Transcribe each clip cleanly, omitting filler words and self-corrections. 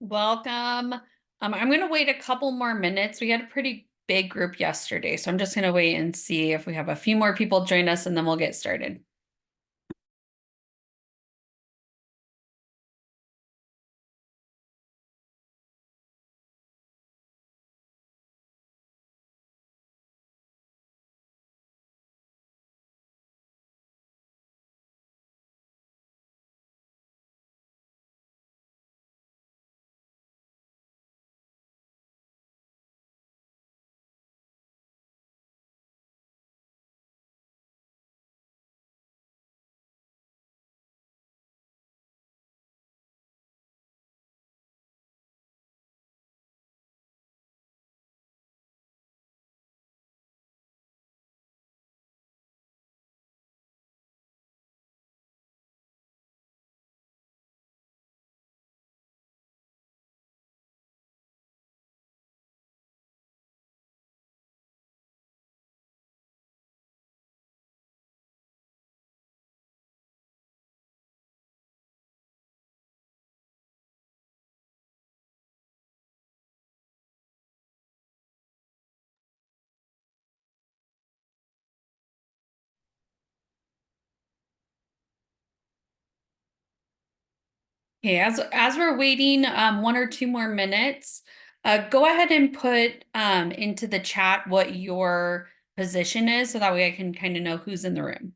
Welcome. I'm going to wait a couple more minutes. We had a pretty big group yesterday, so I'm just going to wait and see if we have a few more people join us, and then we'll get started. Okay, as we're waiting one or two more minutes, go ahead and put into the chat what your position is, so that way I can kind of know who's in the room.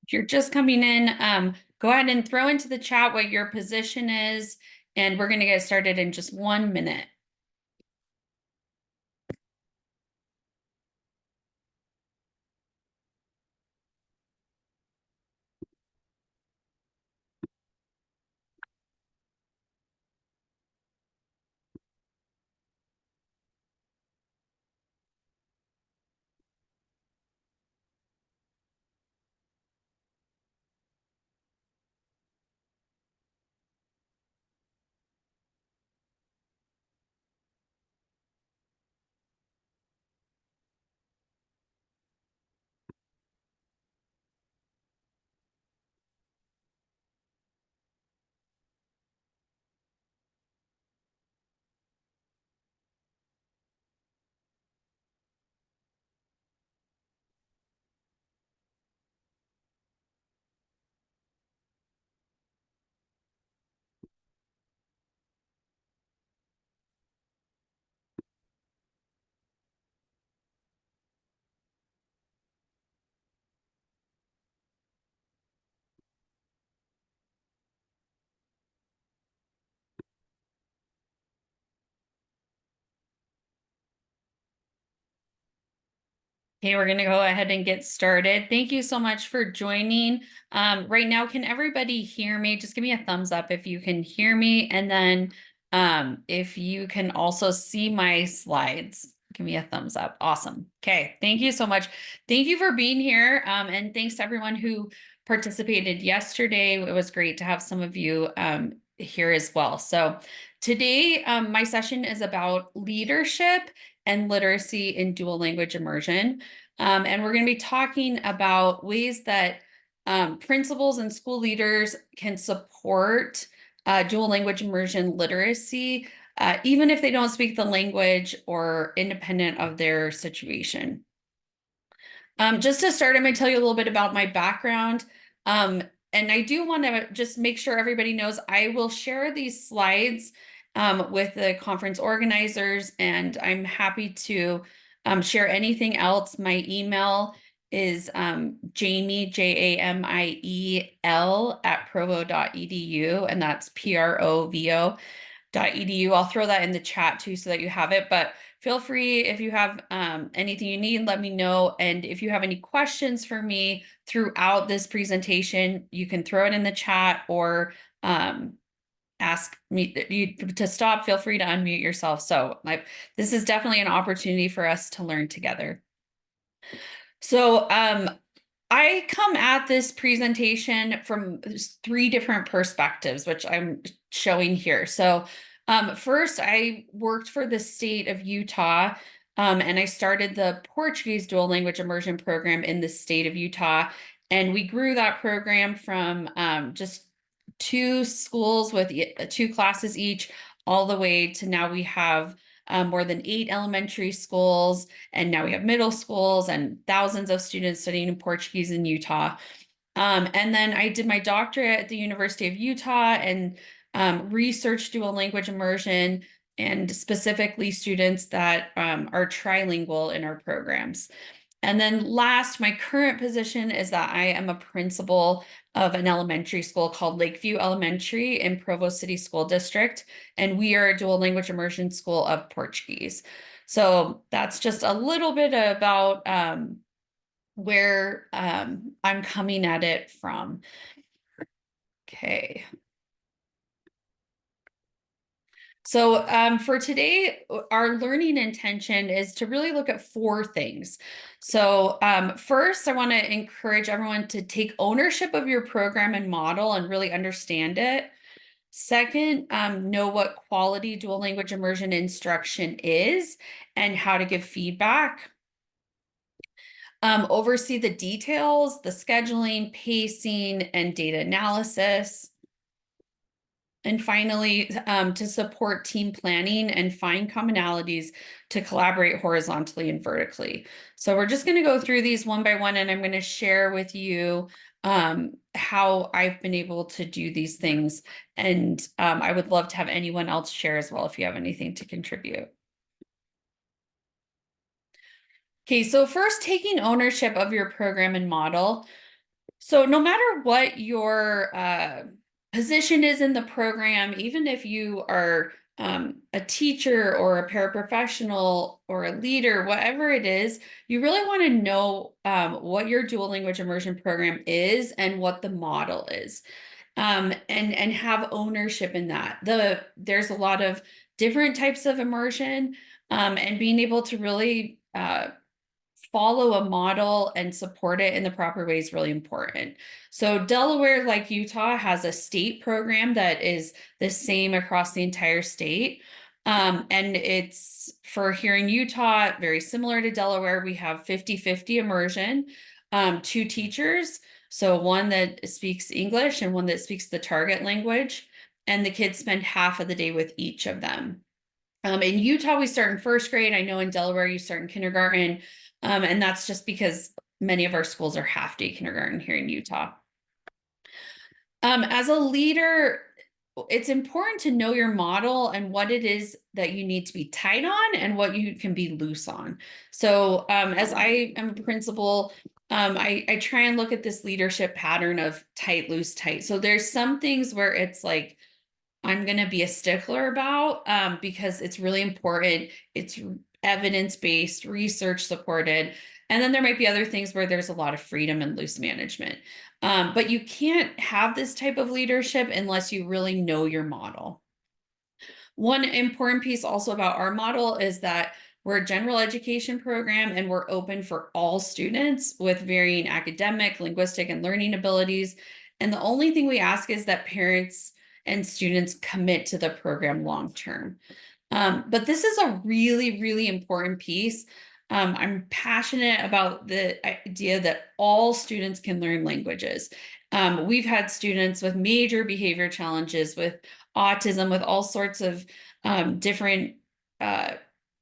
If you're just coming in, go ahead and throw into the chat what your position is, and we're going to get started in just 1 minute. Okay, we're going to go ahead and get started. Thank you so much for joining. Right now, can everybody hear me? Just give me a thumbs up if you can hear me. And then if you can also see my slides, give me a thumbs up. Awesome. Okay, thank you so much. Thank you for being here. And thanks to everyone who participated yesterday. It was great to have some of you here as well. So today, my session is about leadership and literacy in dual language immersion. And we're going to be talking about ways that principals and school leaders can support dual language immersion literacy, even if they don't speak the language or independent of their situation. Just to start, I'm going to tell you a little bit about my background. And I do want to just make sure everybody knows I will share these slides with the conference organizers, and I'm happy to share anything else. My email is Jamie, Jamiel @provo.edu, and that's provo.edu. I'll throw that in the chat too so that you have it, but feel free if you have anything you need, let me know. And if you have any questions for me throughout this presentation, you can throw it in the chat or ask me to stop. Feel free to unmute yourself. So this is definitely an opportunity for us to learn together. So I come at this presentation from three different perspectives, which I'm showing here. So first, I worked for the state of Utah, and I started the Portuguese dual language immersion program in the state of Utah. And we grew that program from just two schools with two classes each, all the way to now we have more than 8 elementary schools, and now we have middle schools and thousands of students studying in Portuguese in Utah. And then I did my doctorate at the University of Utah and researched dual language immersion and specifically students that are trilingual in our programs. And then last, my current position is that I am a principal of an elementary school called Lakeview Elementary in Provo City School District. And we are a dual language immersion school of Portuguese. So that's just a little bit about where I'm coming at it from. Okay. So for today, our learning intention is to really look at 4 things. So first, I want to encourage everyone to take ownership of your program and model and really understand it. Second, know what quality dual language immersion instruction is and how to give feedback. Oversee the details, the scheduling, pacing, and data analysis. And finally, to support team planning and find commonalities to collaborate horizontally and vertically. So we're just going to go through these one by one, and I'm going to share with you how I've been able to do these things. And I would love to have anyone else share as well if you have anything to contribute. Okay, so first, taking ownership of your program and model. So no matter what your position is in the program, even if you are a teacher or a paraprofessional or a leader, whatever it is, you really want to know what your dual language immersion program is and what the model is, and have ownership in that. There's a lot of different types of immersion, and being able to really follow a model and support it in the proper way is really important. So Delaware, like Utah, has a state program that is the same across the entire state. And it's for here in Utah, very similar to Delaware, we have 50-50 immersion, 2 teachers. So one that speaks English and one that speaks the target language. And the kids spend half of the day with each of them. In Utah, we start in 1st grade. I know in Delaware, you start in kindergarten. And that's just because many of our schools are half-day kindergarten here in Utah. As a leader, it's important to know your model and what it is that you need to be tight on and what you can be loose on. So as I am a principal, I try and look at this leadership pattern of tight, loose, tight. So there's some things where it's like, I'm going to be a stickler about because it's really important. It's evidence-based, research supported. And then there might be other things where there's a lot of freedom and loose management. But you can't have this type of leadership unless you really know your model. One important piece also about our model is that we're a general education program and we're open for all students with varying academic, linguistic, and learning abilities. And the only thing we ask is that parents and students commit to the program long term. But this is a really, really important piece. I'm passionate about the idea that all students can learn languages. We've had students with major behavior challenges, with autism, with all sorts of different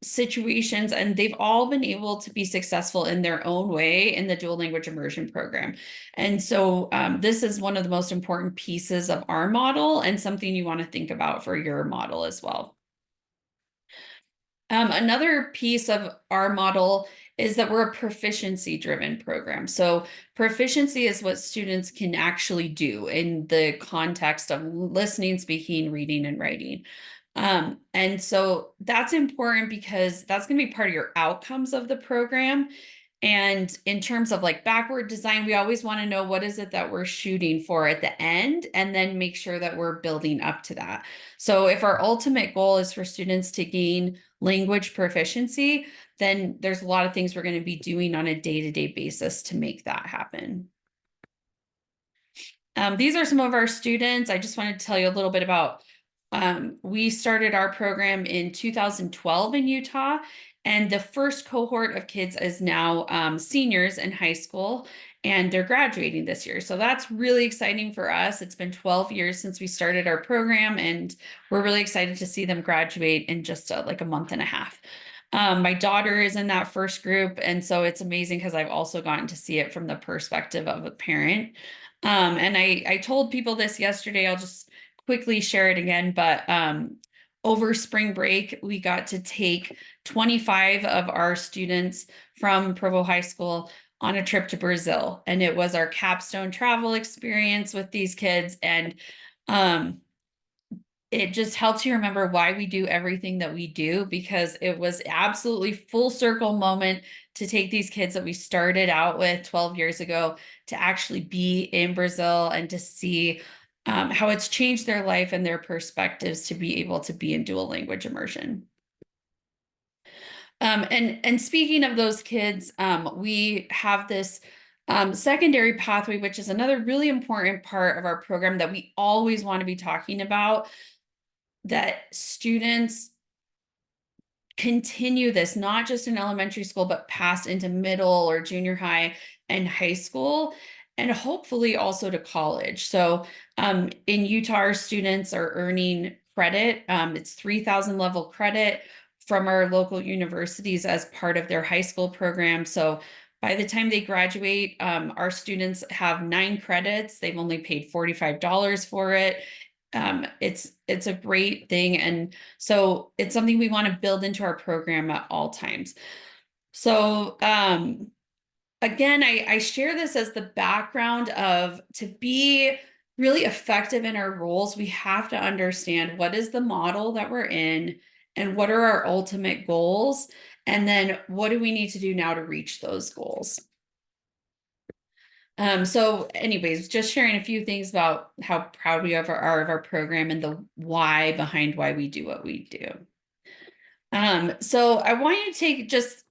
situations, and they've all been able to be successful in their own way in the dual language immersion program. And so this is one of the most important pieces of our model and something you want to think about for your model as well. Another piece of our model is that we're a proficiency-driven program. So proficiency is what students can actually do in the context of listening, speaking, reading, and writing. And so that's important because that's going to be part of your outcomes of the program. And in terms of like backward design, we always want to know what is it that we're shooting for at the end, and then make sure that we're building up to that. So if our ultimate goal is for students to gain language proficiency, then there's a lot of things we're going to be doing on a day-to-day basis to make that happen. These are some of our students. I just wanted to tell you a little bit about, we started our program in 2012 in Utah, and the first cohort of kids is now seniors in high school, and they're graduating this year. So that's really exciting for us. It's been 12 years since we started our program, and we're really excited to see them graduate in just like a month and a half. My daughter is in that first group, and so it's amazing because I've also gotten to see it from the perspective of a parent. And I told people this yesterday, I'll just quickly share it again, but over spring break, we got to take 25 of our students from Provo High School on a trip to Brazil. And it was our capstone travel experience with these kids. And um, it just helps you remember why we do everything that we do, because it was absolutely full circle moment to take these kids that we started out with 12 years ago to actually be in Brazil and to see how it's changed their life and their perspectives to be able to be in dual language immersion. And speaking of those kids, we have this secondary pathway, which is another really important part of our program that we always want to be talking about, that students continue this, not just in elementary school, but past into middle or junior high and high school, and hopefully also to college. So in Utah, our students are earning credit. It's 3,000 level credit from our local universities as part of their high school program. So by the time they graduate, our students have 9 credits. They've only paid $45 for it. It's a great thing, and so it's something we want to build into our program at all times. So again, I share this as the background of, to be really effective in our roles, we have to understand what is the model that we're in and what are our ultimate goals, and then what do we need to do now to reach those goals. So anyways, just sharing a few things about how proud we are of our program and the why behind why we do what we do. So I want you to take just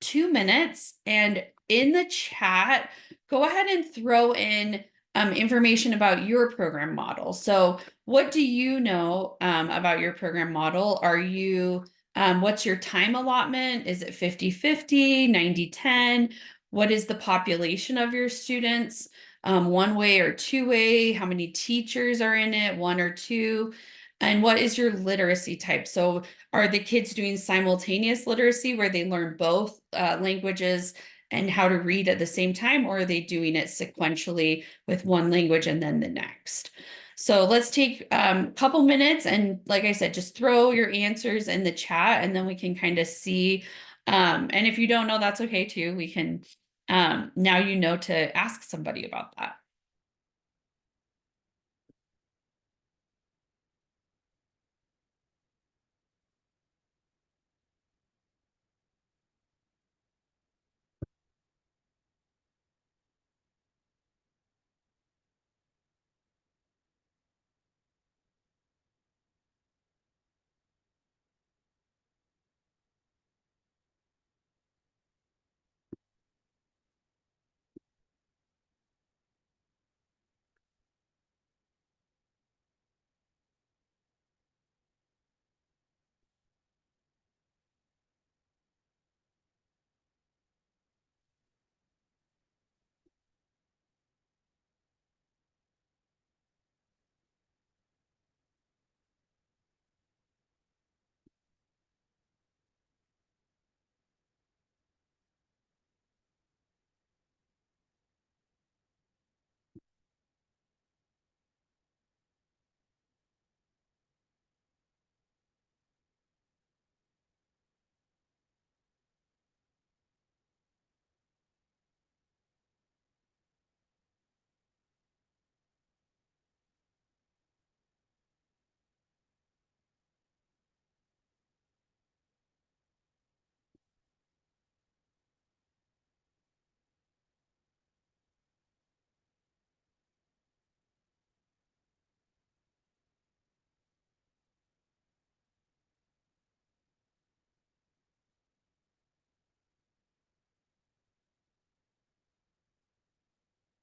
2 minutes, and in the chat, go ahead and throw in information about your program model. So what do you know about your program model? Are you, what's your time allotment? Is it 50-50, 90-10? What is the population of your students? One way or two way? How many teachers are in it? One or two? And what is your literacy type? So are the kids doing simultaneous literacy where they learn both languages and how to read at the same time, or are they doing it sequentially with one language and then the next? So let's take a couple minutes, and like I said, just throw your answers in the chat, and then we can kind of see. And if you don't know, that's okay too. We can, now you know to ask somebody about that.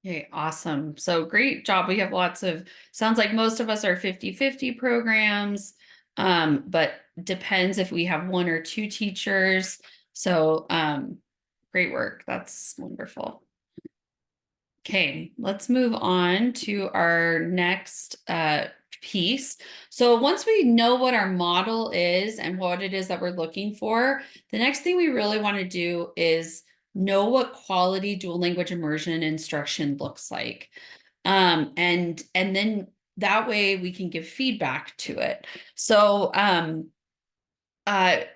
Okay, awesome. So great job. We have lots of, sounds like most of us are 50-50 programs, but depends if we have one or two teachers. So great work. That's wonderful. Okay, let's move on to our next piece. So once we know what our model is and what it is that we're looking for, the next thing we really want to do is know what quality dual language immersion instruction looks like. And then that way we can give feedback to it. So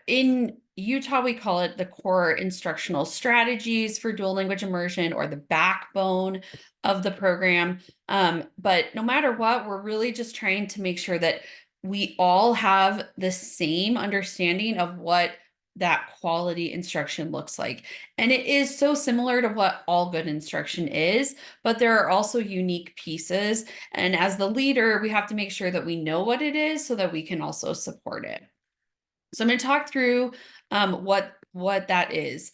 in Utah, we call it the core instructional strategies for dual language immersion, or the backbone of the program. But no matter what, we're really just trying to make sure that we all have the same understanding of what that quality instruction looks like. And it is so similar to what all good instruction is, but there are also unique pieces. And as the leader, we have to make sure that we know what it is so that we can also support it. So I'm going to talk through what that is.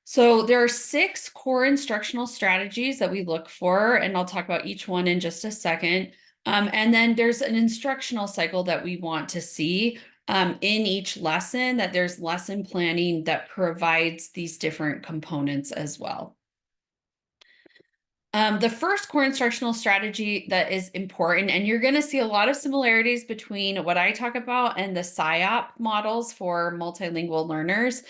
So there are 6 core instructional strategies that we look for, and I'll talk about each one in just a second. And then there's an instructional cycle that we want to see in each lesson, that there's lesson planning that provides these different components as well. The first core instructional strategy that is important, and you're going to see a lot of similarities between what I talk about and the SIOP models for multilingual learners,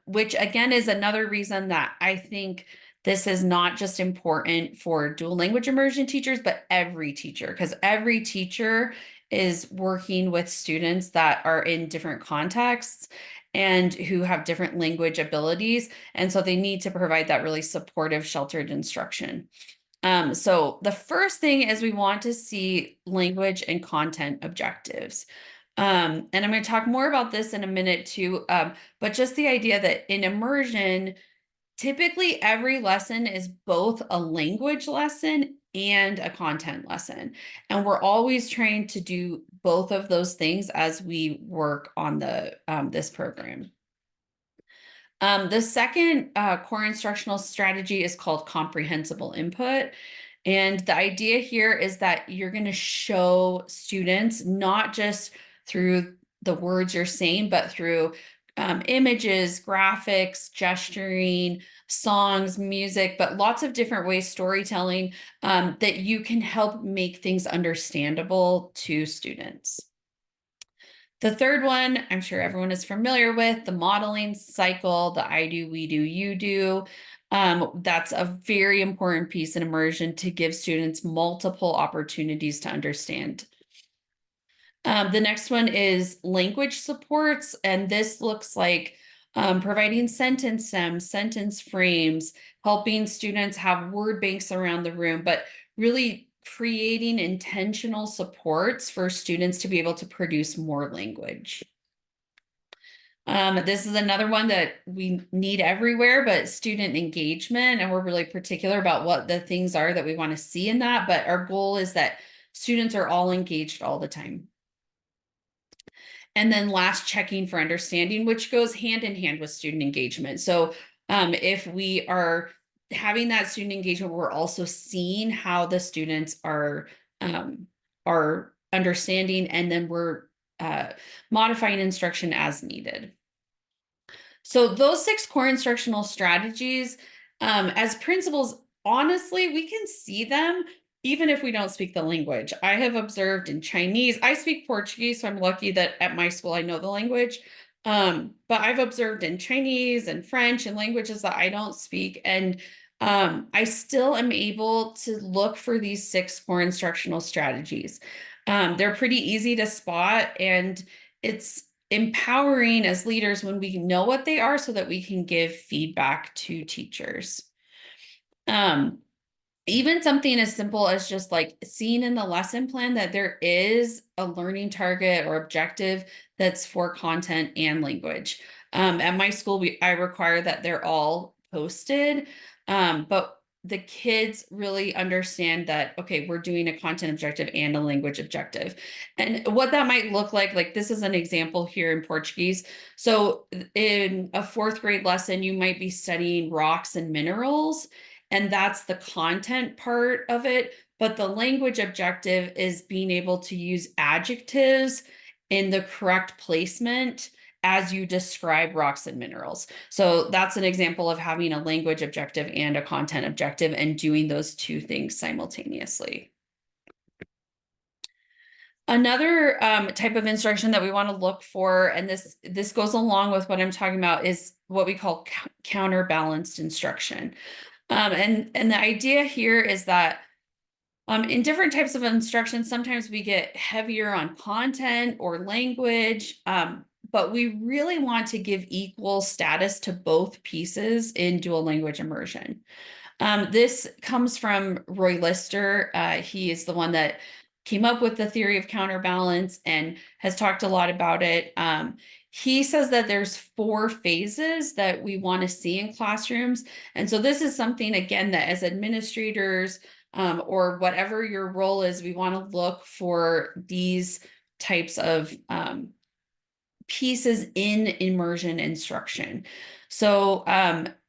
which again is another reason that I think this is not just important for dual language immersion teachers, but every teacher, because every teacher is working with students that are in different contexts and who have different language abilities. And so they need to provide that really supportive, sheltered instruction. So the first thing is we want to see language and content objectives. And I'm going to talk more about this in a minute too, but just the idea that in immersion, typically every lesson is both a language lesson and a content lesson. And we're always trying to do both of those things as we work on this program. The second core instructional strategy is called comprehensible input. And the idea here is that you're going to show students not just through the words you're saying, but through images, graphics, gesturing, songs, music, but lots of different ways, storytelling, that you can help make things understandable to students. The third one, I'm sure everyone is familiar with, the modeling cycle, the I do, we do, you do. That's a very important piece in immersion to give students multiple opportunities to understand. The next one is language supports, and this looks like providing sentence stems, sentence frames, helping students have word banks around the room, but really creating intentional supports for students to be able to produce more language. This is another one that we need everywhere, but student engagement, and we're really particular about what the things are that we want to see in that, but our goal is that students are all engaged all the time. And then last, checking for understanding, which goes hand in hand with student engagement. So if we are having that student engagement, we're also seeing how the students are understanding, and then we're modifying instruction as needed. So those 6 core instructional strategies, as principals, honestly, we can see them even if we don't speak the language. I have observed in Chinese, I speak Portuguese, so I'm lucky that at my school I know the language. But I've observed in Chinese and French and languages that I don't speak. And I still am able to look for these 6 core instructional strategies. They're pretty easy to spot, and it's empowering as leaders when we know what they are so that we can give feedback to teachers. Even something as simple as just like seeing in the lesson plan that there is a learning target or objective that's for content and language. At my school, I require that they're all posted, but the kids really understand that, okay, we're doing a content objective and a language objective. And what that might look like this is an example here in Portuguese. So in a 4th grade lesson, you might be studying rocks and minerals. and that's the content part of it. But the language objective is being able to use adjectives in the correct placement as you describe rocks and minerals. So that's an example of having a language objective and a content objective and doing those two things simultaneously. Another type of instruction that we want to look for, and this goes along with what I'm talking about, is what we call counterbalanced instruction. And the idea here is that in different types of instruction, sometimes we get heavier on content or language, but we really want to give equal status to both pieces in dual language immersion. This comes from Roy Lister. He is the one that came up with the theory of counterbalance and has talked a lot about it. He says that there's 4 phases that we want to see in classrooms. And so this is something, again, that as administrators or whatever your role is, we want to look for these types of pieces in immersion instruction. So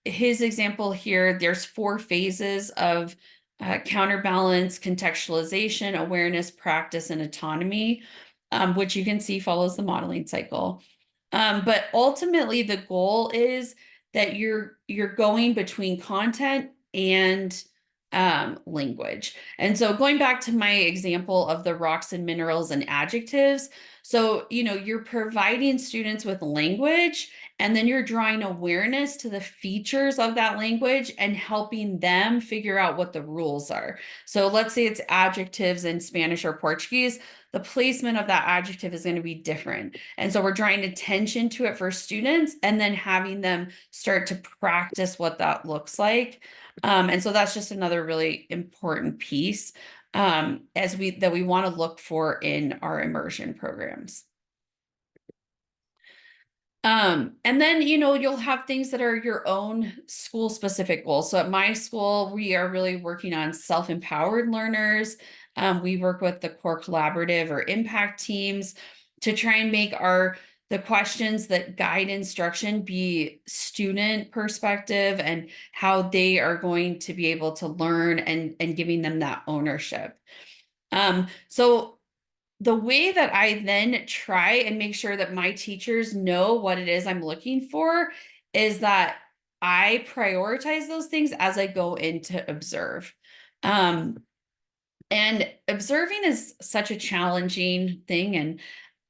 his example here, there's 4 phases of counterbalance, contextualization, awareness, practice, and autonomy, which you can see follows the modeling cycle. But ultimately, the goal is that you're going between content and language. And so going back to my example of the rocks and minerals and adjectives, so, you're providing students with language, and then you're drawing awareness to the features of that language and helping them figure out what the rules are. So let's say it's adjectives in Spanish or Portuguese, the placement of that adjective is going to be different. And so we're drawing attention to it for students and then having them start to practice what that looks like. And so that's just another really important piece that we want to look for in our immersion programs. And then, you'll have things that are your own school specific goals. So at my school, we are really working on self-empowered learners. We work with the core collaborative or impact teams to try and make the questions that guide instruction be student perspective and how they are going to be able to learn and giving them that ownership. So the way that I then try and make sure that my teachers know what it is I'm looking for is that I prioritize those things as I go in to observe. And observing is such a challenging thing. And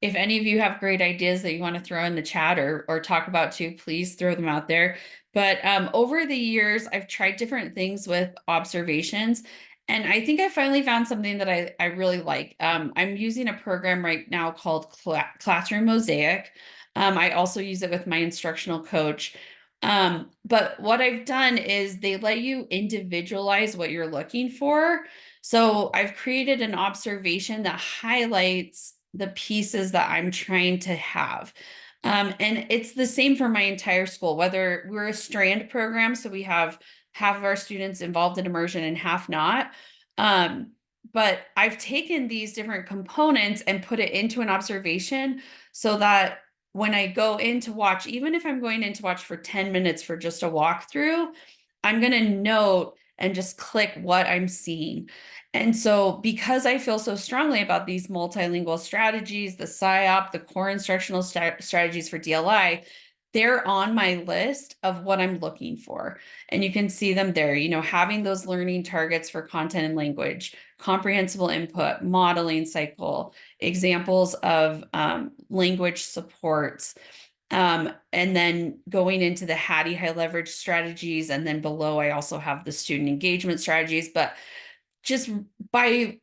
if any of you have great ideas that you want to throw in the chat or talk about too, please throw them out there. But over the years, I've tried different things with observations. And I think I finally found something that I really like. I'm using a program right now called Classroom Mosaic. I also use it with my instructional coach. But what I've done is they let you individualize what you're looking for. So I've created an observation that highlights the pieces that I'm trying to have. And it's the same for my entire school, whether we're a strand program, so we have half of our students involved in immersion and half not. But I've taken these different components and put it into an observation so that when I go in to watch, even if I'm going in to watch for 10 minutes for just a walkthrough, I'm going to note and just click what I'm seeing. And so because I feel so strongly about these multilingual strategies, the SIOP, the core instructional strategies for DLI, they're on my list of what I'm looking for. And you can see them there, having those learning targets for content and language, comprehensible input, modeling cycle, examples of language supports, and then going into the Hattie high leverage strategies. And then below, I also have the student engagement strategies. But just by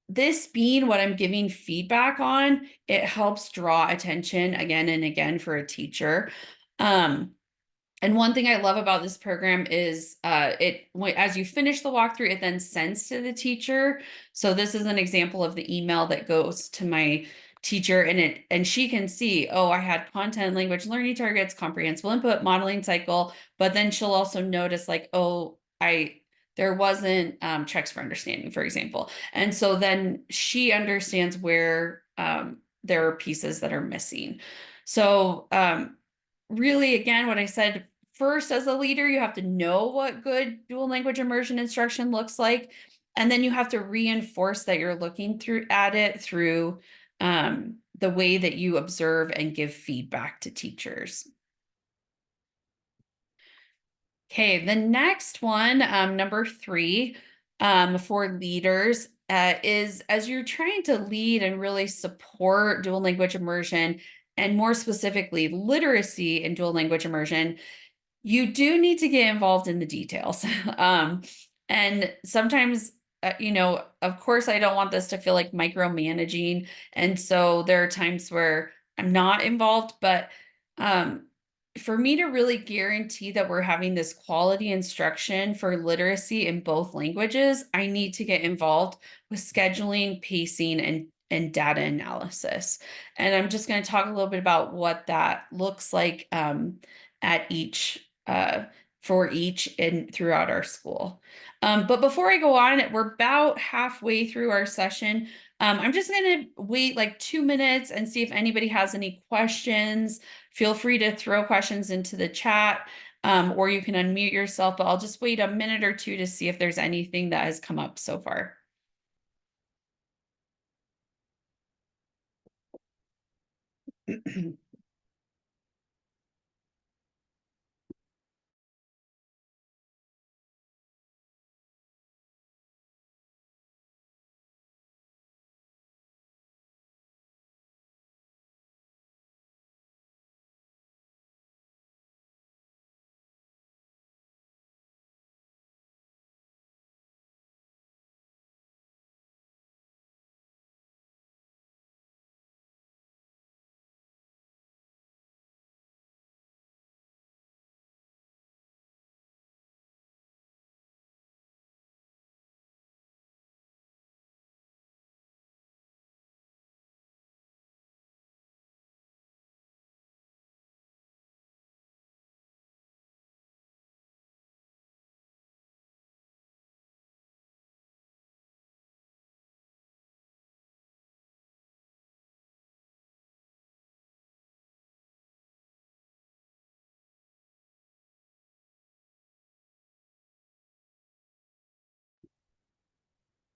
this being what I'm giving feedback on, it helps draw attention again and again for a teacher. And one thing I love about this program is as you finish the walkthrough, it then sends to the teacher. So this is an example of the email that goes to my teacher, and she can see, oh, I had content and language learning targets, comprehensible input, modeling cycle, but then she'll also notice like, oh, there wasn't checks for understanding, for example. And so then she understands where there are pieces that are missing. So really, again, what I said, first, as a leader, you have to know what good dual language immersion instruction looks like. And then you have to reinforce that you're looking through at it through the way that you observe and give feedback to teachers. Okay, the next one, number 3, for leaders, is as you're trying to lead and really support dual language immersion, and more specifically, literacy in dual language immersion, you do need to get involved in the details. And sometimes, of course, I don't want this to feel like micromanaging. And so there are times where I'm not involved, but um, for me to really guarantee that we're having this quality instruction for literacy in both languages, I need to get involved with scheduling, pacing, and data analysis. And I'm just going to talk a little bit about what that looks like at each for each and throughout our school. But before I go on, we're about halfway through our session. I'm just going to wait like 2 minutes and see if anybody has any questions. Feel free to throw questions into the chat, or you can unmute yourself, but I'll just wait a minute or two to see if there's anything that has come up so far.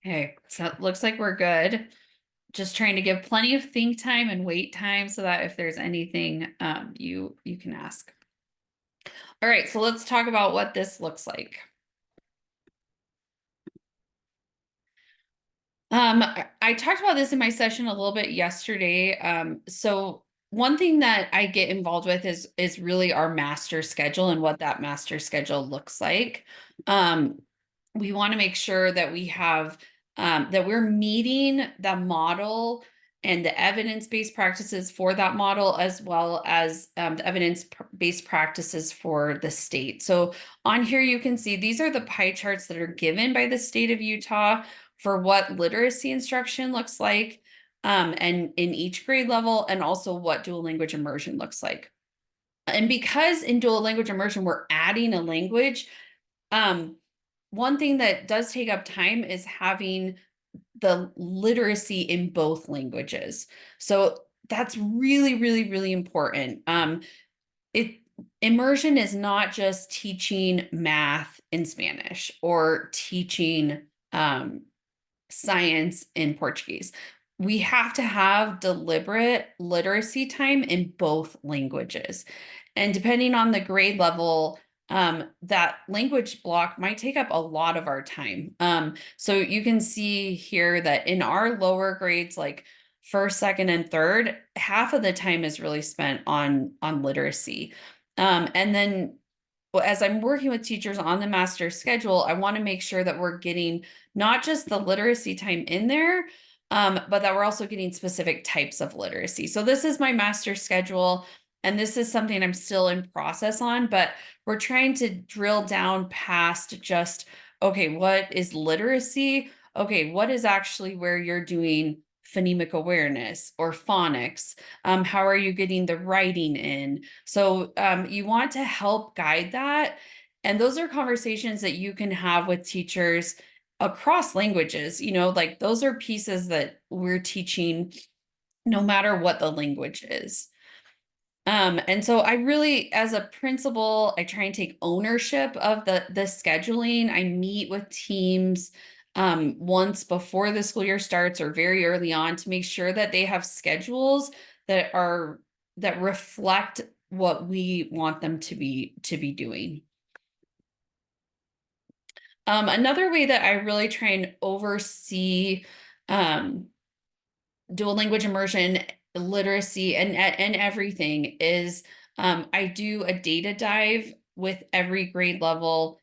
Okay, so it looks like we're good. Just trying to give plenty of think time and wait time so that if there's anything you can ask. All right, so let's talk about what this looks like. I talked about this in my session a little bit yesterday. So one thing that I get involved with is really our master schedule and what that master schedule looks like. We want to make sure that we have that we're meeting the model and the evidence-based practices for that model, as well as the evidence-based practices for the state. So on here, you can see these are the pie charts that are given by the state of Utah for what literacy instruction looks like, and in each grade level, and also what dual language immersion looks like. And because in dual language immersion, we're adding a language, one thing that does take up time is having the literacy in both languages. So that's really, really, really important. Immersion is not just teaching math in Spanish or teaching science in Portuguese. We have to have deliberate literacy time in both languages. And depending on the grade level, that language block might take up a lot of our time. So you can see here that in our lower grades, like first, second, and third, half of the time is really spent on literacy. And then as I'm working with teachers on the master schedule, I want to make sure that we're getting not just the literacy time in there, but that we're also getting specific types of literacy. So this is my master schedule, and this is something I'm still in process on, but we're trying to drill down past just, okay, what is literacy? Okay, what is actually where you're doing phonemic awareness or phonics? How are you getting the writing in? So you want to help guide that. And those are conversations that you can have with teachers across languages. Like those are pieces that we're teaching no matter what the language is. And so I really, as a principal, I try and take ownership of the scheduling. I meet with teams once before the school year starts or very early on to make sure that they have schedules that are that reflect what we want them to be doing. Another way that I really try and oversee um, dual language immersion, literacy, and everything is I do a data dive with every grade level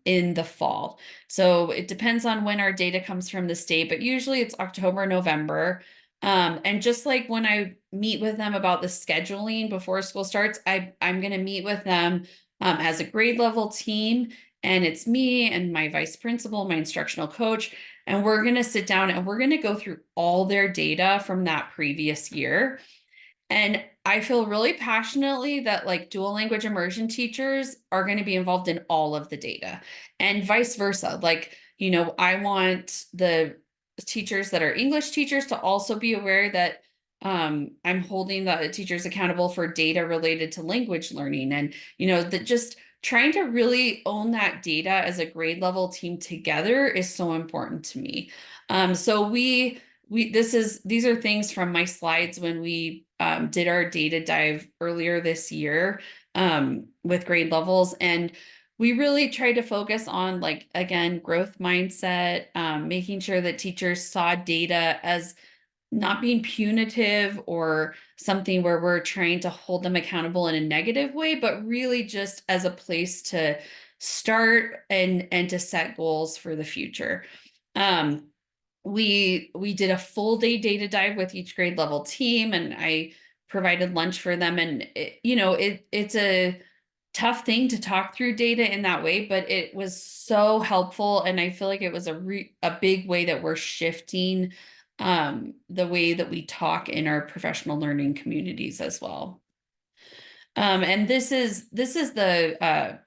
in the fall. So it depends on when our data comes from the state, but usually it's October, November. And just like when I meet with them about the scheduling before school starts, I'm going to meet with them as a grade level team. And it's me and my vice principal, my instructional coach, and we're going to sit down and we're going to go through all their data from that previous year. And I feel really passionately that like dual language immersion teachers are going to be involved in all of the data and vice versa. Like, I want the teachers that are English teachers to also be aware that I'm holding the teachers accountable for data related to language learning, and that just trying to really own that data as a grade level team together is so important to me. So these are things from my slides when we did our data dive earlier this year with grade levels. And we really tried to focus on, like, again, growth mindset, making sure that teachers saw data as not being punitive or something where we're trying to hold them accountable in a negative way, but really just as a place to start and to set goals for the future. Um, we did a full day data dive with each grade level team, and I provided lunch for them. And it's a tough thing to talk through data in that way, but it was so helpful, and I feel like it was a big way that we're shifting the way that we talk in our professional learning communities as well. And this is the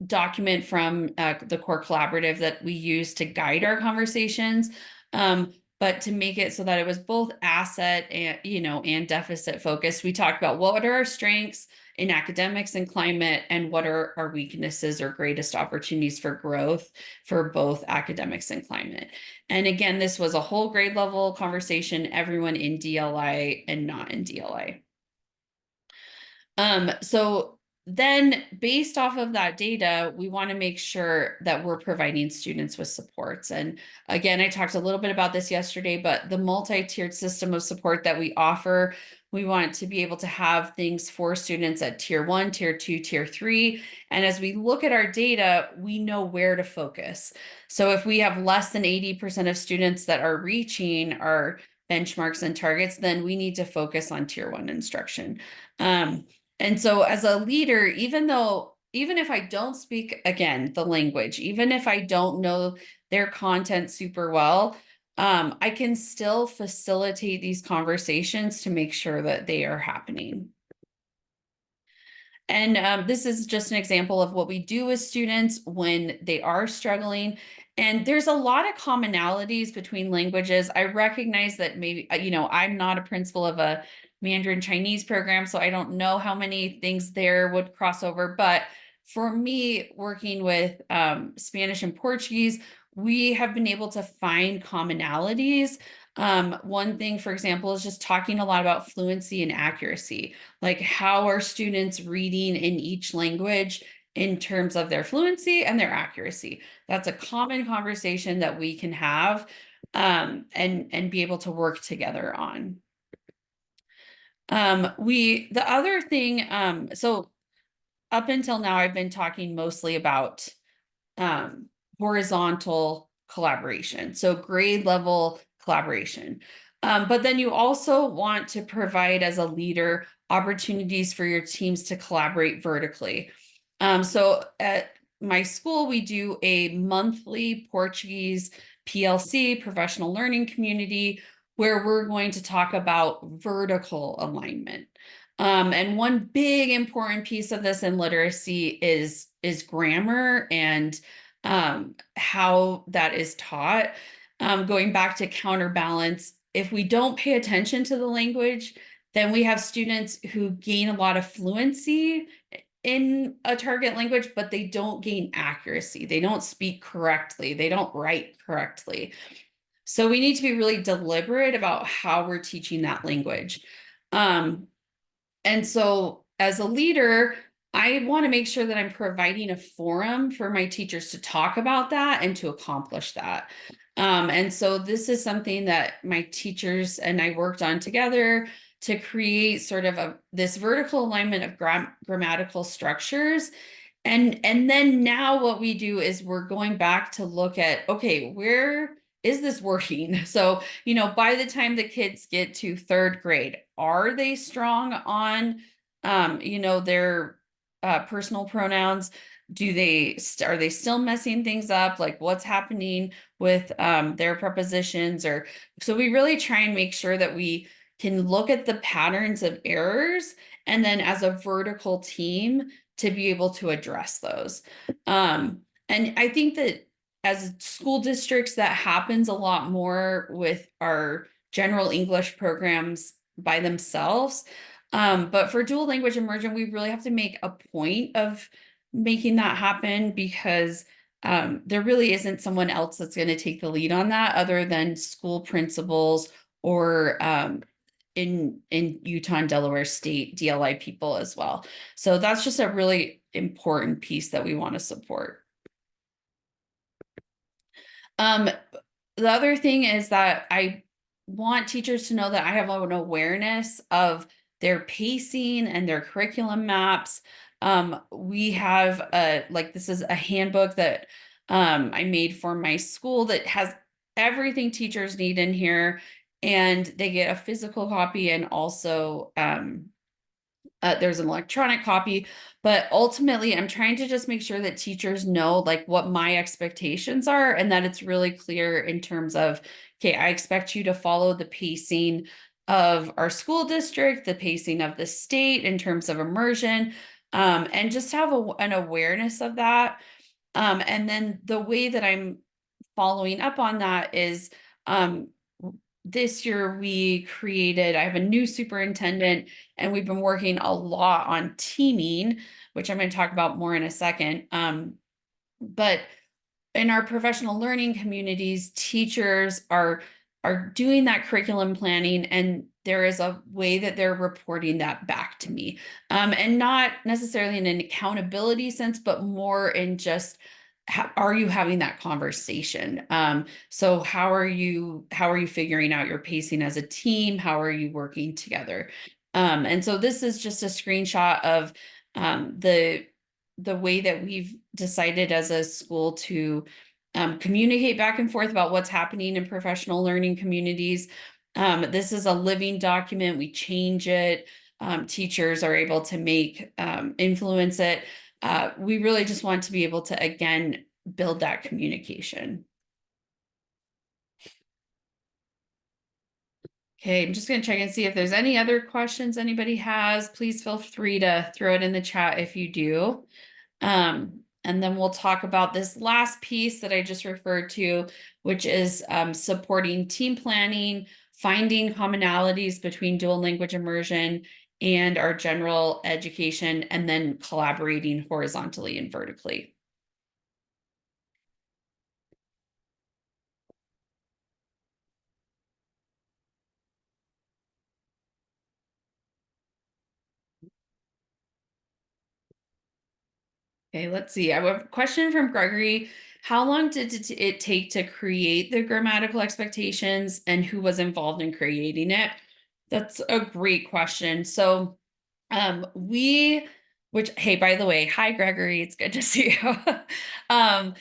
document from the core collaborative that we use to guide our conversations, but to make it so that it was both asset and and deficit focused. We talked about what are our strengths in academics and climate, and what are our weaknesses or greatest opportunities for growth for both academics and climate. And again, this was a whole grade level conversation, everyone in DLI and not in DLI. So then based off of that data, we want to make sure that we're providing students with supports. And again, I talked a little bit about this yesterday, but the multi-tiered system of support that we offer, we want to be able to have things for students at tier 1, tier 2, tier 3. And as we look at our data, we know where to focus. So if we have less than 80% of students that are reaching our benchmarks and targets, then we need to focus on tier 1 instruction. And so as a leader, even if I don't speak, again, the language, even if I don't know their content super well, I can still facilitate these conversations to make sure that they are happening. And this is just an example of what we do with students when they are struggling. And there's a lot of commonalities between languages. I recognize that maybe, I'm not a principal of a Mandarin Chinese program, so I don't know how many things there would cross over. But for me, working with Spanish and Portuguese, we have been able to find commonalities. One thing, for example, is just talking a lot about fluency and accuracy. Like, how are students reading in each language in terms of their fluency and their accuracy? That's a common conversation that we can have and be able to work together on. The other thing, so up until now, I've been talking mostly about horizontal collaboration, so grade level collaboration. But then you also want to provide, as a leader, opportunities for your teams to collaborate vertically. So at my school, we do a monthly Portuguese PLC, professional learning community, where we're going to talk about vertical alignment. And one big important piece of this in literacy is grammar and how that is taught. Going back to counterbalance, if we don't pay attention to the language, Then we have students who gain a lot of fluency in a target language, but they don't gain accuracy. They don't speak correctly. They don't write correctly. So we need to be really deliberate about how we're teaching that language. Um, and so as a leader, I want to make sure that I'm providing a forum for my teachers to talk about that and to accomplish that. And so this is something that my teachers and I worked on together to create sort of this vertical alignment of grammatical structures. And then now what we do is we're going back to look at, okay, where is this working? So, by the time the kids get to third grade, are they strong on, their personal pronouns? Are they still messing things up? Like what's happening with their prepositions? Or so we really try and make sure that we can look at the patterns of errors, and then as a vertical team to be able to address those. And I think that as school districts, that happens a lot more with our general English programs by themselves. But for dual language immersion, we really have to make a point of making that happen, because there really isn't someone else that's going to take the lead on that other than school principals or in Utah and Delaware State DLI people as well. So that's just a really important piece that we want to support. The other thing is that I want teachers to know that I have an awareness of their pacing and their curriculum maps. We have this is a handbook that I made for my school that has everything teachers need in here, and they get a physical copy, and also there's an electronic copy. But ultimately, I'm trying to just make sure that teachers know like what my expectations are, and that it's really clear in terms of, okay, I expect you to follow the pacing of our school district, the pacing of the state in terms of immersion, and just have an awareness of that. And then the way that I'm following up on that is, um, this year I have a new superintendent, and we've been working a lot on teaming, which I'm going to talk about more in a second. But in our professional learning communities, teachers are doing that curriculum planning, and there is a way that they're reporting that back to me, and not necessarily in an accountability sense, but more in just, are you having that conversation? So how are you figuring out your pacing as a team? How are you working together? And so this is just a screenshot of the way that we've decided as a school to communicate back and forth about what's happening in professional learning communities. This is a living document. We change it. Teachers are able to influence it. We really just want to be able to, again, build that communication. Okay, I'm just going to check and see if there's any other questions anybody has. Please feel free to throw it in the chat if you do. And then we'll talk about this last piece that I just referred to, which is supporting team planning, finding commonalities between dual language immersion and our general education, and then collaborating horizontally and vertically. Okay, let's see. I have a question from Gregory. How long did it take to create the grammatical expectations, and who was involved in creating it? That's a great question. So which, hey, by the way, hi Gregory, it's good to see you.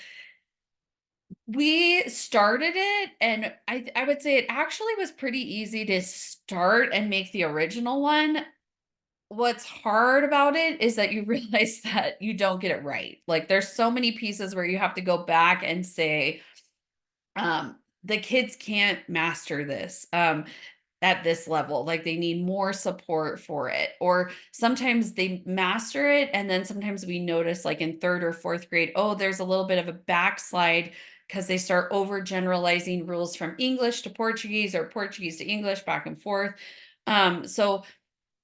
We started it, and I would say it actually was pretty easy to start and make the original one. What's hard about it is that you realize that you don't get it right. Like there's so many pieces where you have to go back and say, the kids can't master this. At this level, like they need more support for it, or sometimes they master it, and then sometimes we notice like in third or fourth grade, oh, there's a little bit of a backslide because they start overgeneralizing rules from English to Portuguese or Portuguese to English back and forth. So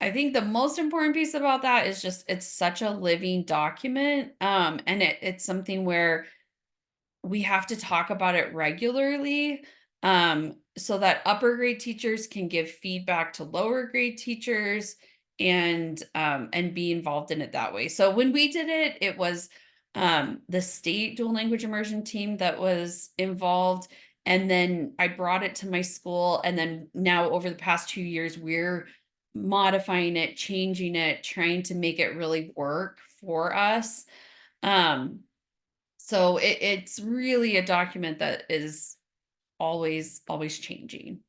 I think the most important piece about that is just it's such a living document, and it's something where we have to talk about it regularly, so that upper grade teachers can give feedback to lower grade teachers and be involved in it that way. So when we did it, it was the state dual language immersion team that was involved. And then I brought it to my school. And then now over the past 2 years, we're modifying it, changing it, trying to make it really work for us. Um, so it's really a document that is always changing.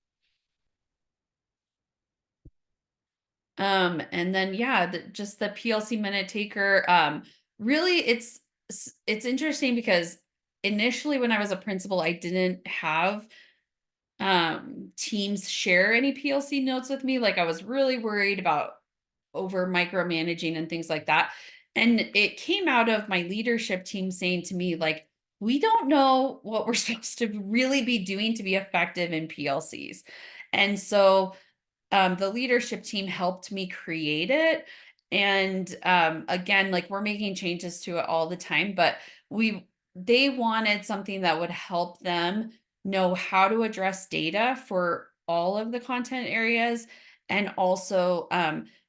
And then yeah, just the PLC minute taker. Really, it's interesting because initially when I was a principal, I didn't have teams share any PLC notes with me. Like I was really worried about over micromanaging and things like that. And it came out of my leadership team saying to me, like, we don't know what we're supposed to really be doing to be effective in PLCs. And so the leadership team helped me create it. And again, like we're making changes to it all the time, but we they wanted something that would help them know how to address data for all of the content areas and also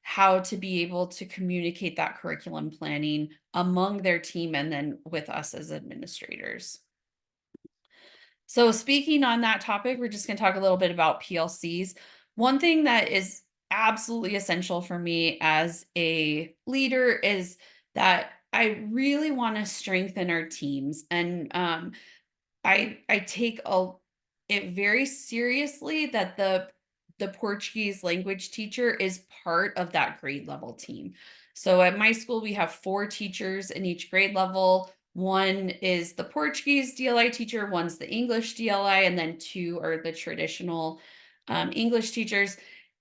how to be able to communicate that curriculum planning among their team and then with us as administrators. So speaking on that topic, we're just going to talk a little bit about PLCs. One thing that is absolutely essential for me as a leader is that I really want to strengthen our teams and I take it very seriously that the Portuguese language teacher is part of that grade level team. So at my school, we have 4 teachers in each grade level. One is the Portuguese DLI teacher, one's the English DLI, and then 2 are the traditional English teachers.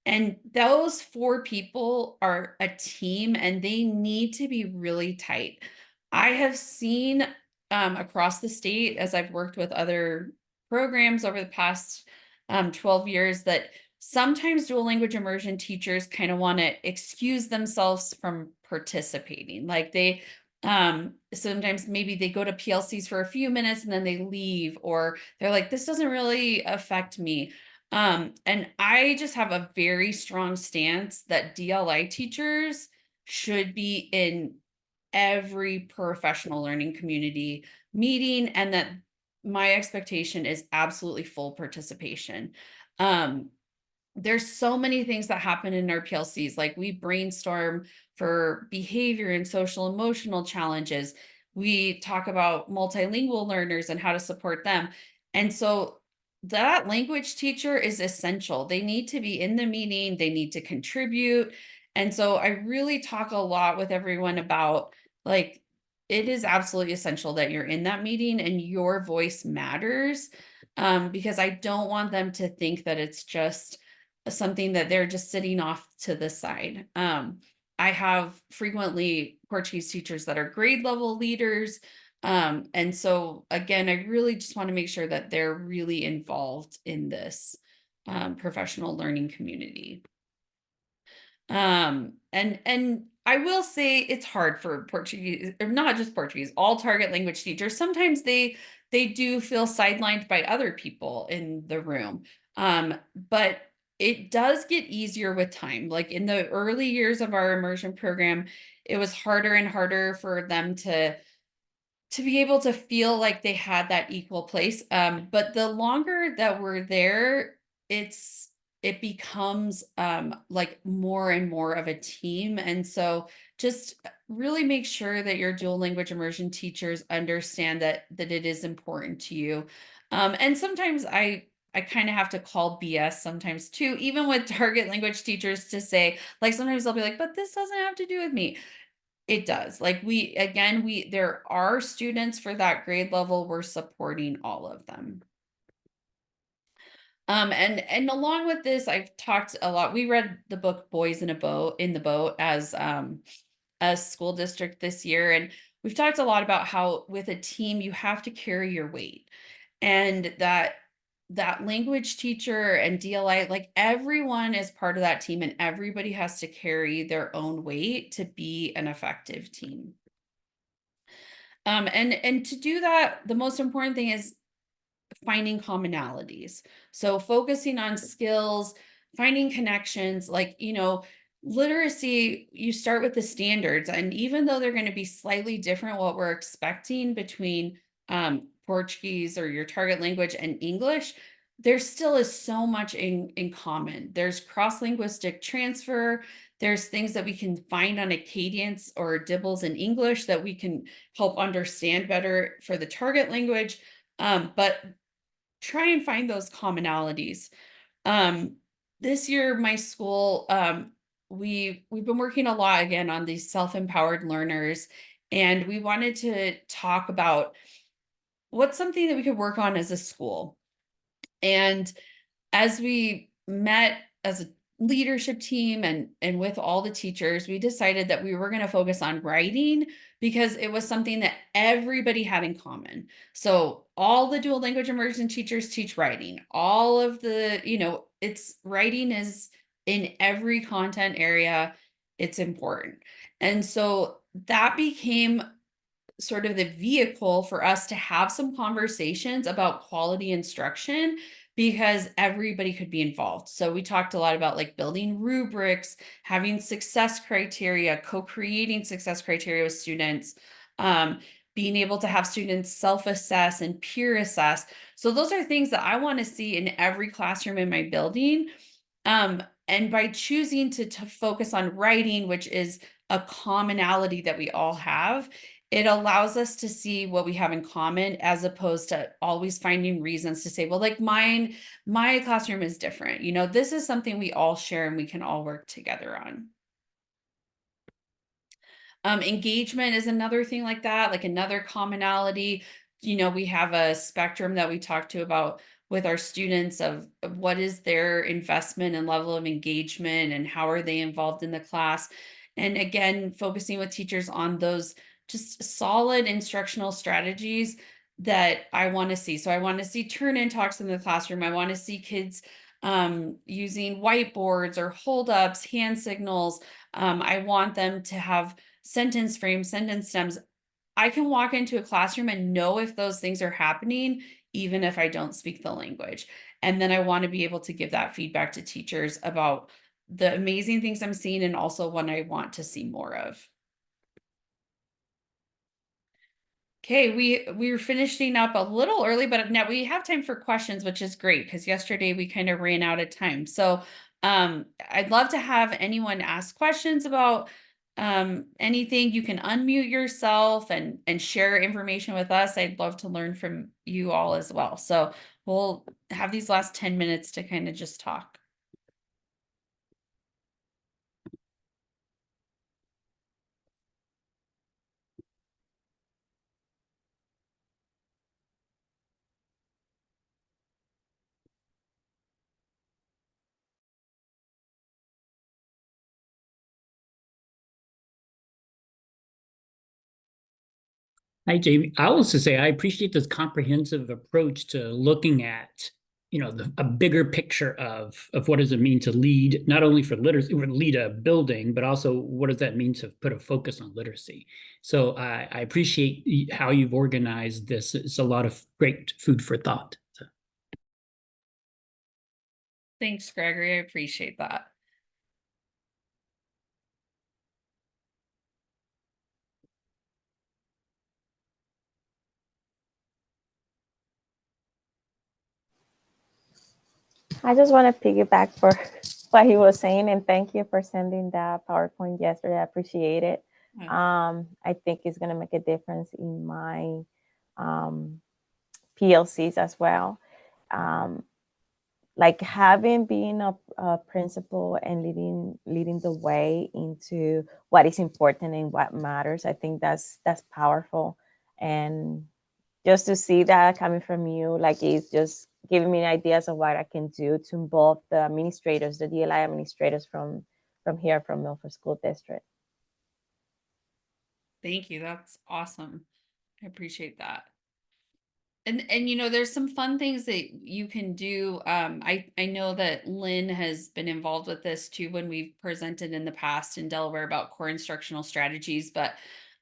And those 4 people are a team and they need to be really tight. I have seen across the state as I've worked with other programs over the past 12 years that sometimes dual language immersion teachers kind of want to excuse themselves from participating. Like they sometimes maybe they go to PLCs for a few minutes and then they leave, or they're like, this doesn't really affect me. And I just have a very strong stance that DLI teachers should be in every professional learning community meeting and that my expectation is absolutely full participation. Um, there's so many things that happen in our PLCs. Like we brainstorm for behavior and social emotional challenges. We talk about multilingual learners and how to support them. And so that language teacher is essential. They need to be in the meeting, they need to contribute. And so I really talk a lot with everyone about like, it is absolutely essential that you're in that meeting and your voice matters because I don't want them to think that it's just something that they're just sitting off to the side. I have frequently Portuguese teachers that are grade level leaders. And so again, I really just want to make sure that they're really involved in this professional learning community. And I will say it's hard for Portuguese, or not just Portuguese, all target language teachers. Sometimes they do feel sidelined by other people in the room. But it does get easier with time. Like in the early years of our immersion program, it was harder and harder for them to be able to feel like they had that equal place. But the longer that we're there, it becomes like more and more of a team. And so just really make sure that your dual language immersion teachers understand that it is important to you. And sometimes I kind of have to call BS sometimes too, even with target language teachers to say, like sometimes they'll be like, but this doesn't have to do with me. It does. Like we again, we there are students for that grade level, we're supporting all of them. And along with this, I've talked a lot. We read the book Boys in the Boat as a school district this year, and we've talked a lot about how with a team you have to carry your weight and that that language teacher and DLI, like everyone is part of that team and everybody has to carry their own weight to be an effective team. And to do that, the most important thing is finding commonalities. So focusing on skills, finding connections, like, literacy, you start with the standards. And even though they're going to be slightly different, what we're expecting between Portuguese or your target language and English, there still is so much in common. There's cross-linguistic transfer. There's things that we can find on Acadians or Dibbles in English that we can help understand better for the target language. But try and find those commonalities. Um, this year, my school, we've been working a lot again on these self-empowered learners, and we wanted to talk about what's something that we could work on as a school. And as we met as a leadership team and with all the teachers, we decided that we were going to focus on writing because it was something that everybody had in common. So all the dual language immersion teachers teach writing. All of the, it's writing is in every content area. It's important. And so that became sort of the vehicle for us to have some conversations about quality instruction because everybody could be involved. So we talked a lot about like building rubrics, having success criteria, co-creating success criteria with students, being able to have students self-assess and peer assess. So those are things that I want to see in every classroom in my building. And by choosing to focus on writing, which is a commonality that we all have, it allows us to see what we have in common as opposed to always finding reasons to say, well, like my classroom is different. This is something we all share and we can all work together on. Engagement is another thing like that, like another commonality. We have a spectrum that we talk to about with our students of what is their investment and level of engagement and how are they involved in the class. And again, focusing with teachers on those just solid instructional strategies that I want to see. So I want to see turn-in talks in the classroom. I want to see kids using whiteboards or hold-ups, hand signals. I want them to have sentence frames, sentence stems. I can walk into a classroom and know if those things are happening, even if I don't speak the language. And then I want to be able to give that feedback to teachers about the amazing things I'm seeing and also what I want to see more of. Okay, we were finishing up a little early, but now we have time for questions, which is great because yesterday we kind of ran out of time. So I'd love to have anyone ask questions about anything. You can unmute yourself and share information with us. I'd love to learn from you all as well. So we'll have these last 10 minutes to kind of just talk. Hi, Jamie. I also say I appreciate this comprehensive approach to looking at, a bigger picture of what does it mean to lead, not only for literacy, lead a building, but also what does that mean to put a focus on literacy. So I appreciate how you've organized this. It's a lot of great food for thought. So. Thanks, Gregory. I appreciate that. I just want to piggyback for what he was saying, and thank you for sending that PowerPoint yesterday. I appreciate it. I think it's going to make a difference in my PLCs as well. Like having been a principal and leading the way into what is important and what matters. I think that's powerful, and just to see that coming from you, like it's just giving me ideas of what I can do to involve the administrators, the DLI administrators from here, from Milford School District. Thank you. That's awesome. I appreciate that. And you know, there's some fun things that you can do. I know that Lynn has been involved with this too when we've presented in the past in Delaware about core instructional strategies. But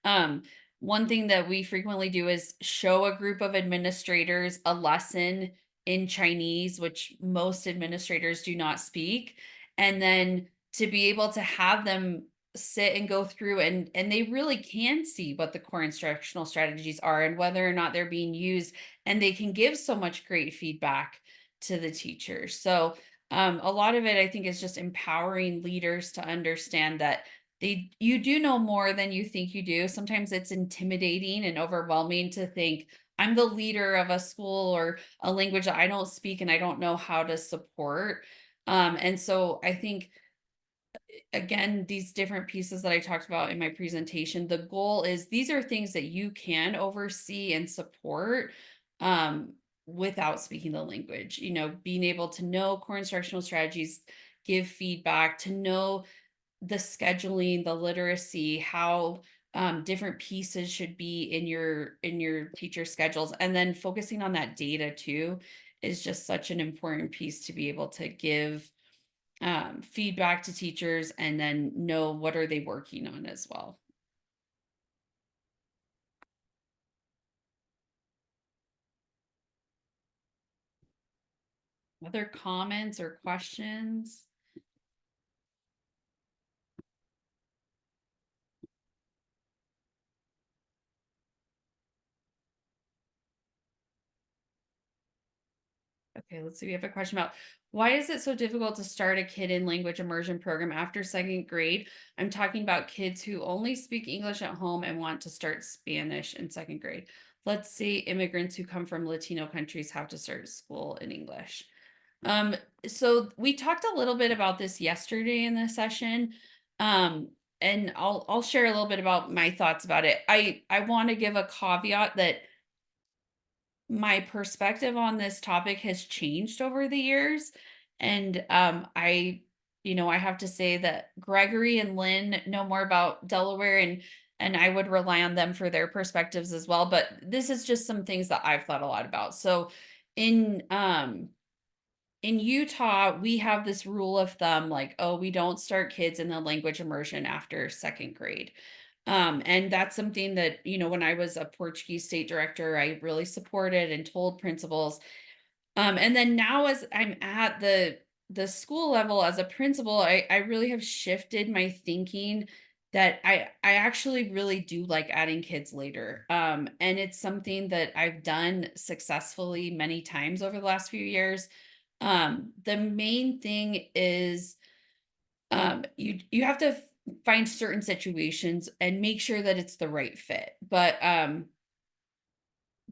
um, one thing that we frequently do is show a group of administrators a lesson in Chinese, which most administrators do not speak, and then to be able to have them sit and go through and they really can see what the core instructional strategies are and whether or not they're being used, and they can give so much great feedback to the teachers. So a lot of it, I think, is just empowering leaders to understand that you do know more than you think you do. Sometimes it's intimidating and overwhelming to think I'm the leader of a school or a language that I don't speak and I don't know how to support. And so I think, again, these different pieces that I talked about in my presentation, the goal is these are things that you can oversee and support um, without speaking the language. You know, being able to know core instructional strategies, give feedback, to know the scheduling, the literacy, how different pieces should be in your teacher schedules, and then focusing on that data too is just such an important piece to be able to give feedback to teachers and then know what are they working on as well. Other comments or questions? Okay, let's see. We have a question about why is it so difficult to start a kid in language immersion program after second grade? I'm talking about kids who only speak English at home and want to start Spanish in second grade. Let's say immigrants who come from Latino countries have to start school in English. Um, so we talked a little bit about this yesterday in the session. Um, and I'll share a little bit about my thoughts about it. I want to give a caveat that my perspective on this topic has changed over the years. And I have to say that Gregory and Lynn know more about Delaware, and I would rely on them for their perspectives as well. But this is just some things that I've thought a lot about. So in in Utah, we have this rule of thumb like, oh, we don't start kids in the language immersion after second grade. And that's something that, you know, when I was a Portuguese state director, I really supported and told principals. And then now as I'm at the school level as a principal, I really have shifted my thinking that I actually really do like adding kids later. And it's something that I've done successfully many times over the last few years. The main thing is you have to find certain situations and make sure that it's the right fit. But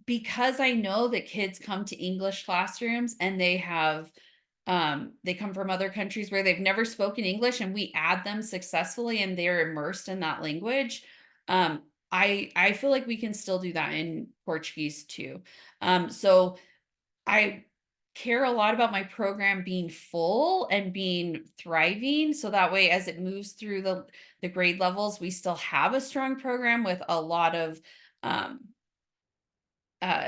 because I know that kids come to English classrooms and they come from other countries where they've never spoken English and we add them successfully and they're immersed in that language. I feel like we can still do that in Portuguese too. So I care a lot about my program being full and being thriving. So that way, as it moves through the grade levels, we still have a strong program with a lot of um,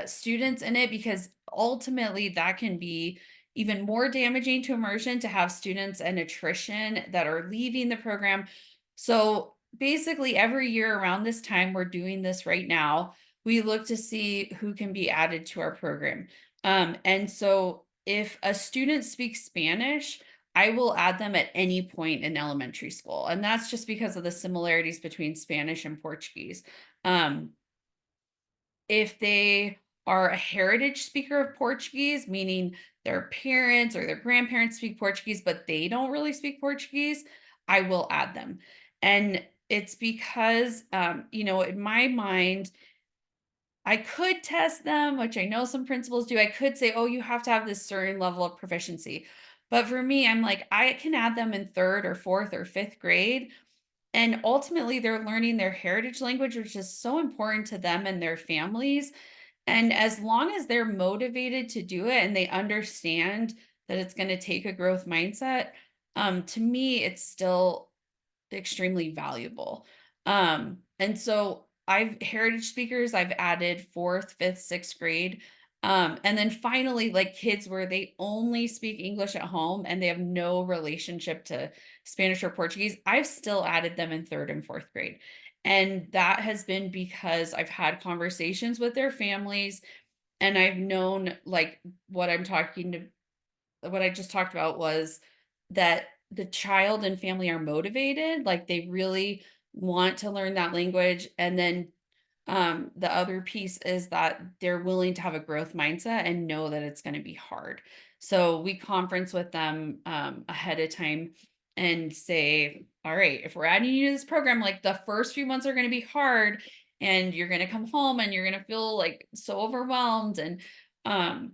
students in it, because ultimately that can be even more damaging to immersion to have students and attrition that are leaving the program. So basically, every year around this time, we're doing this right now. We look to see who can be added to our program. And so if a student speaks Spanish, I will add them at any point in elementary school. And that's just because of the similarities between Spanish and Portuguese. If they are a heritage speaker of Portuguese, meaning their parents or their grandparents speak Portuguese, but they don't really speak Portuguese, I will add them. And it's because, in my mind, I could test them, which I know some principals do. I could say, oh, you have to have this certain level of proficiency. But for me, I'm like, I can add them in third or fourth or fifth grade. And ultimately, they're learning their heritage language, which is so important to them and their families. And as long as they're motivated to do it and they understand that it's going to take a growth mindset, to me, it's still extremely valuable. And so I've heritage speakers, I've added fourth, fifth, sixth grade. And then finally, like kids where they only speak English at home and they have no relationship to Spanish or Portuguese, I've still added them in third and fourth grade. And that has been because I've had conversations with their families and I've known like what I'm talking to what I just talked about was that the child and family are motivated, like they really want to learn that language. And then the other piece is that they're willing to have a growth mindset and know that it's going to be hard. So we conference with them ahead of time and say, all right, if we're adding you to this program, like the first few months are going to be hard and you're going to come home and you're going to feel like so overwhelmed. And um,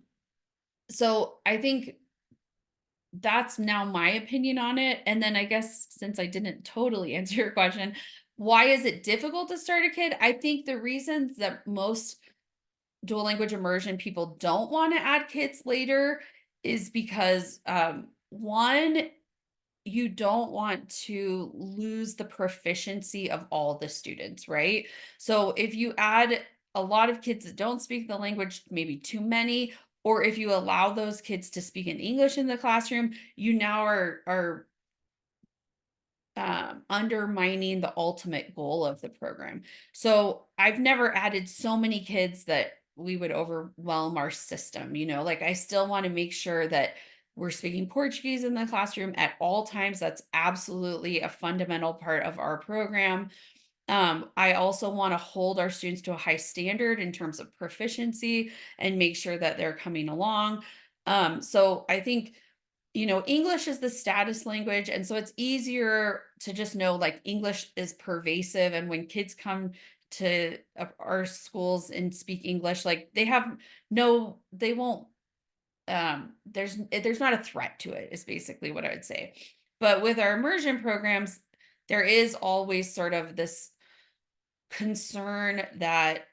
so I think that's now my opinion on it. And then I guess since I didn't totally answer your question, why is it difficult to start a kid? I think the reasons that most dual language immersion people don't want to add kids later is because one, you don't want to lose the proficiency of all the students, right? So if you add a lot of kids that don't speak the language, maybe too many, or if you allow those kids to speak in English in the classroom, you now are undermining the ultimate goal of the program. So I've never added so many kids that we would overwhelm our system, like I still want to make sure that we're speaking Portuguese in the classroom at all times. That's absolutely a fundamental part of our program. I also want to hold our students to a high standard in terms of proficiency and make sure that they're coming along. So I think English is the status language. And so it's easier to just know like English is pervasive. And when kids come to our schools and speak English, like they won't, there's not a threat to it, is basically what I would say. But with our immersion programs, there is always sort of this concern that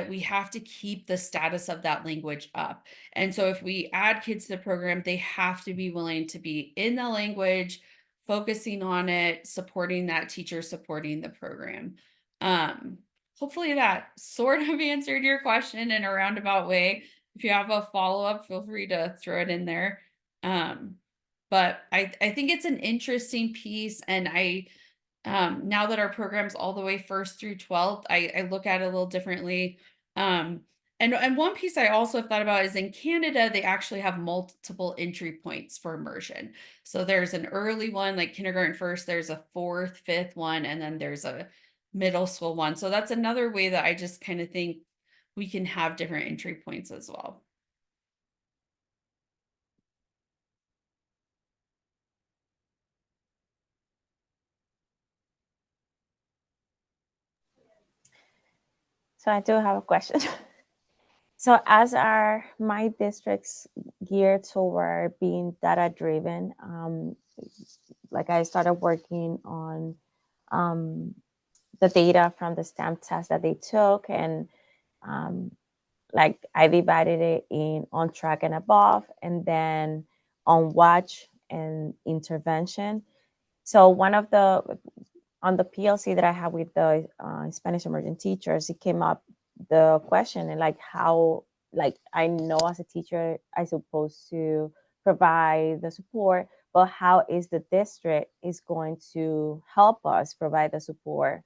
we have to keep the status of that language up. And so if we add kids to the program, they have to be willing to be in the language, focusing on it, supporting that teacher, supporting the program. Um, Hopefully that sort of answered your question in a roundabout way. If you have a follow-up, feel free to throw it in there. Um, but I think it's an interesting piece, and now that our program's all the way first through 12th, I look at it a little differently. Um, and one piece I also have thought about is in Canada, they actually have multiple entry points for immersion. So there's an early one, like kindergarten first, there's a fourth, fifth one, and then there's a middle school one. So that's another way that I just kind of think we can have different entry points as well. So I do have a question. So as are my districts geared toward being data driven, like I started working on the data from the STEM test that they took, and um, like I divided it in on track and above, and then on watch and intervention. So one of the on the PLC that I had with the Spanish emerging teachers, it came up the question and like how, like I know as a teacher I supposed to provide the support, but how is the district is going to help us provide the support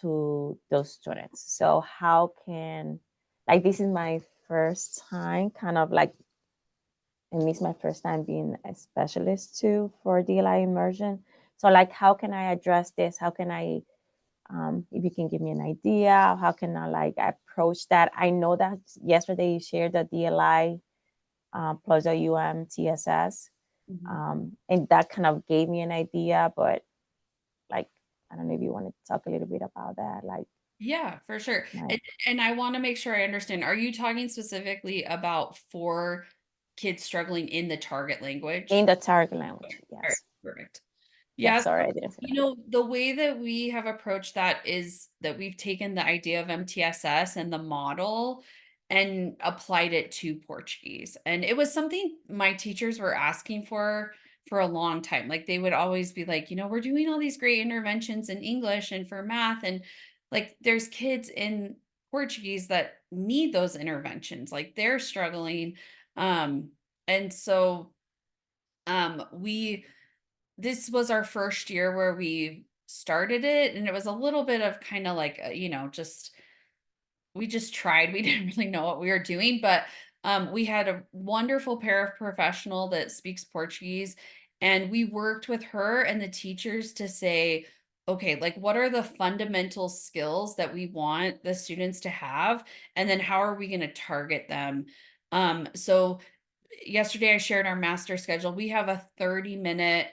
to those students? So how can, like this is my first time kind of like, and it's my first time being a specialist too for DLI immersion. So like, how can I address this? How can I, if you can give me an idea, how can I like approach that? I know that yesterday you shared the DLI plus the MTSS, and that kind of gave me an idea, but like, I don't know if you want to talk a little bit about that, like. Yeah, for sure. Right. And I want to make sure I understand. Are you talking specifically about for kids struggling in the target In language? the target Okay. language, All right, yes. perfect. Yeah, Yeah, so, sorry, I didn't say that. the way that we have approached that is that we've taken the idea of MTSS and the model and applied it to Portuguese. And it was something my teachers were asking for a long time. Like they would always be like, we're doing all these great interventions in English and for math, and like there's kids in Portuguese that need those interventions, like they're struggling. And so this was our first year where we started it, and it was a little bit of kind of like, just we just tried. We didn't really know what we were doing, but we had a wonderful paraprofessional that speaks Portuguese, and we worked with her and the teachers to say, okay, like what are the fundamental skills that we want the students to have, and then how are we going to target them? So yesterday I shared our master schedule. We have a 30-minute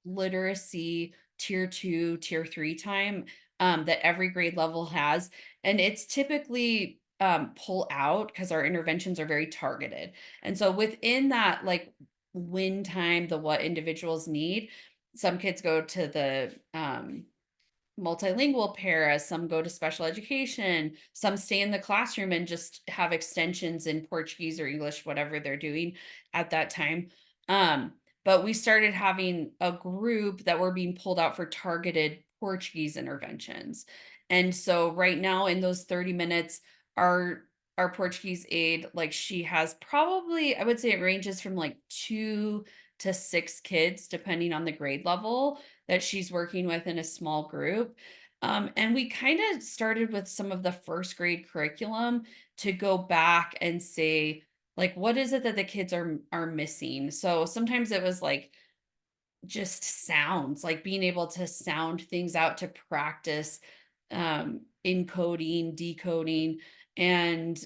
literacy tier 2, tier 3 time that every grade level has. And it's typically pull out because our interventions are very targeted. And so within that, like win time, the what individuals need, some kids go to the multilingual para, some go to special education, some stay in the classroom and just have extensions in Portuguese or English, whatever they're doing at that time. But we started having a group that were being pulled out for targeted Portuguese interventions. And so right now in those 30 minutes, our Portuguese aide, like she has probably, I would say it ranges from like 2 to 6 kids, depending on the grade level that she's working with in a small group. And we kind of started with some of the first grade curriculum to go back and say, like, what is it that the kids are missing? So sometimes it was like just sounds, like being able to sound things out to practice encoding, decoding. And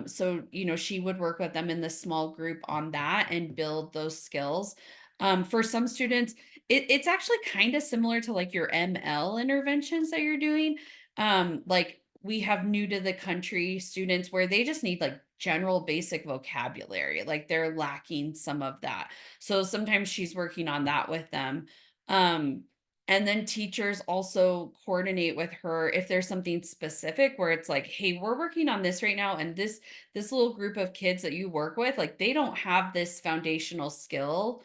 so, she would work with them in the small group on that and build those skills. For some students, it's actually kind of similar to like your ML interventions that you're doing. Like we have new to the country students where they just need like general basic vocabulary, like they're lacking some of that. So sometimes she's working on that with them. And then teachers also coordinate with her if there's something specific where it's like, hey, we're working on this right now. And this little group of kids that you work with, like they don't have this foundational skill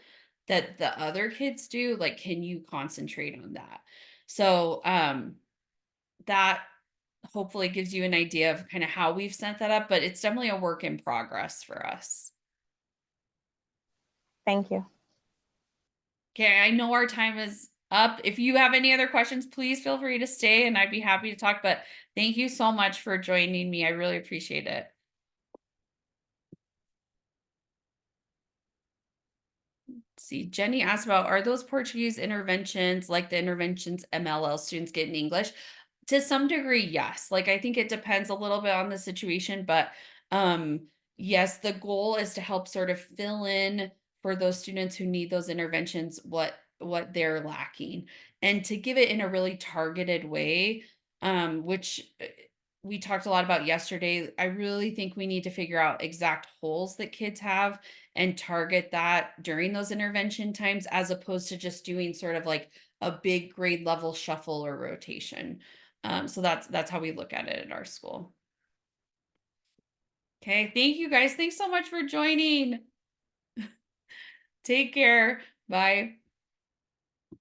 that the other kids do. Like, can you concentrate on that? So that hopefully gives you an idea of kind of how we've set that up, but it's definitely a work in progress for us. Thank you. Okay, I know our time is up. If you have any other questions, please feel free to stay and I'd be happy to talk. But thank you so much for joining me. I really appreciate it. See, Jenny asked about, are those Portuguese interventions like the interventions MLL students get in English? To some degree, yes. Like I think it depends a little bit on the situation, but yes, the goal is to help sort of fill in for those students who need those interventions what they're lacking, and to give it in a really targeted way, which we talked a lot about yesterday. I really think we need to figure out exact holes that kids have and target that during those intervention times, as opposed to just doing sort of like a big grade level shuffle or rotation. So that's how we look at it at our school. Okay, thank you guys. Thanks so much for joining. Take care. Bye.